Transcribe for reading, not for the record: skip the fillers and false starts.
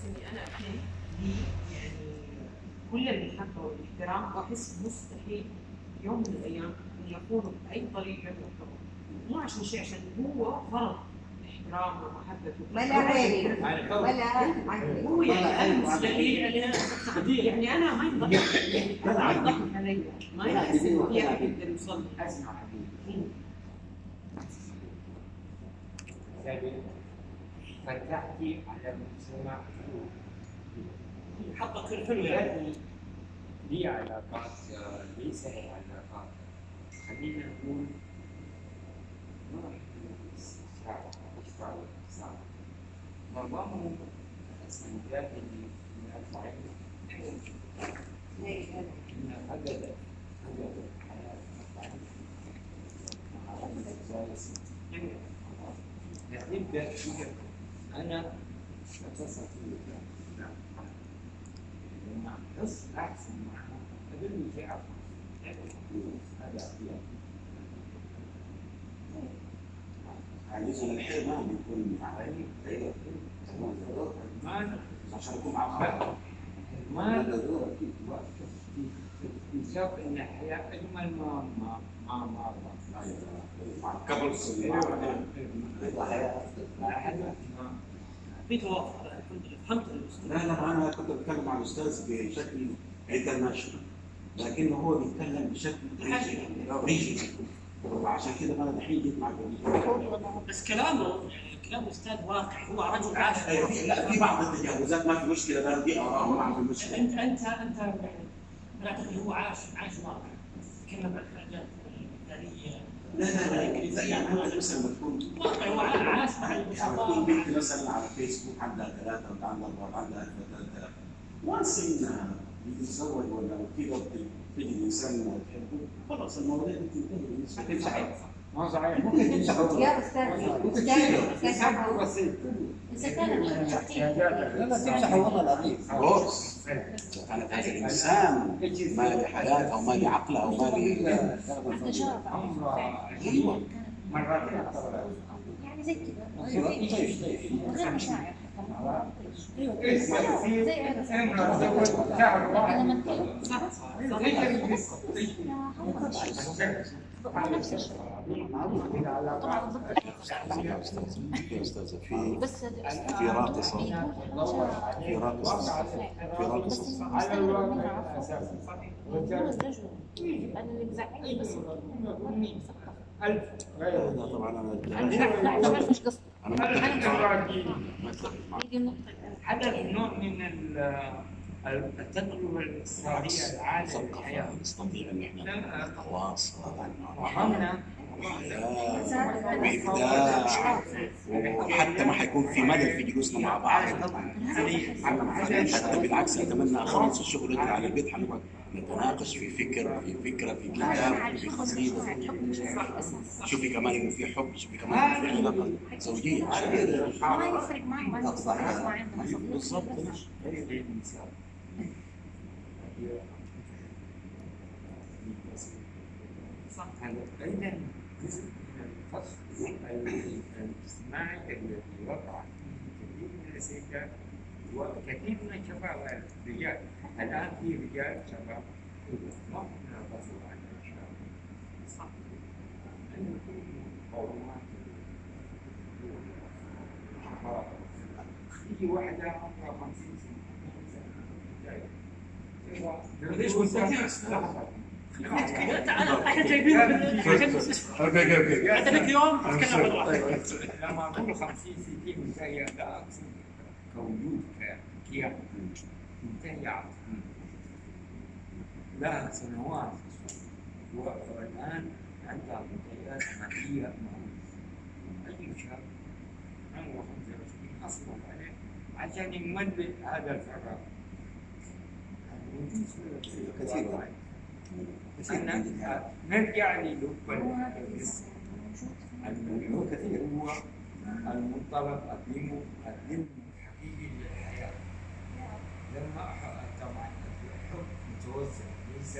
اني انا اكون لي يعني كل المحبه والاحترام، واحس مستحيل يوم من الايام اني اخونه باي طريقه يعتبر، مو عشان شيء، عشان هو فرض احترام ومحبته ولا غيري ولا هو يعني انا مستحيل يعني انا ما يضحك يعني ما يضحك علي، ما يحس انه في احد يقدر يوصل لي. اسمع حبيبي فتحتي على مجتمع حقك الحلو يعني لي علاقات ليس هي علاقات، خلينا نقول نوع من الاستشفاء والاتصال. معظمهم استنتاج من العلم ان فقدت الحياه نبدا انا اتصل لما بس احسن معها قبل تعرف هذا عايزين الحين ما بيكون ما عشان يكون مع بعض ما اكتشف ان الحياه اجمل ما قبل في توافق. الحمد لله فهمت الاستاذ. لا انا كنت بتكلم مع الاستاذ بشكل انترناشونال، لكنه هو بيتكلم بشكل ريجي، وعشان كده انا الحين جيت معك. بس كلام الاستاذ واقعي، هو رجل عاش. لا في بعض التجاوزات ما في مشكله، ده دي اراء ما في مشكله. انت يعني انا اعتقد هو عاش واقع، تكلم عن حاجات مثاليه. لا يعني انت مثلا بتكون واقعي وعاش مع البساطه. تكون بنت مثلا على فيسبوك عندها 3 وعندها 4 وعندها 3000 وانس انها بتتزوج ولا كده تجي الانسان تحبه، خلاص المواضيع دي تنتهي. تمسحي ما صحيح ممكن تمسحوا يا استاذ إذا كان لا تمسحوا والله العظيم. بص كانت هذا الانسان ما لي حياه او ما لي عقل او ما لي تجارب ايوه مرات يعني زي كذا طيب غير مشاعر نفس الشيء طبعا ضد يا استاذه بس في راقصه في راقصه في راقصه انا اللي مزعلني بس لا طبعا لا ما بعرف ايش قصدي. انا ما هذه النقطة. هذا نوع من التجربة الاقتصادية العالية ثقافه نستطيع ان احنا نتواصل وهمنا وابداع، وحتى ما حيكون في ملل في جلوسنا مع بعض. حتى بالعكس اتمنى اخلص الشغل واجي على البيت حنقعد نتناقش في فكره في كتاب في قصيده. شوفي كمان انه في حب، شوفي كمان في علاقه زوجيه. ما يفرق معي ما بالضبط. أيضا جزء من الفصل الاجتماعي الذي وقع فيه كثير من الستات وكثير من الشباب الرجال. الآن في رجال شباب نوع من الفصل عن الشباب. صح. أن يكون قومات تيجي واحدة عمرها 50 سنة ليش احنا جايبين اوكي عندك يوم تتكلم بالراحه. لما اقول 50 60 منتهيه لا اقصد كوجود كيان منتهيه عقليا لها سنوات والان عندها منتهيات ماديه اي شاب عمره 25 اصبر عليه عشان يملك هذا الفراغ. كثير نرجع للب كثير هو المنطلق الدين الحقيقي للحياة. لما طبعا الحب متوزع ليس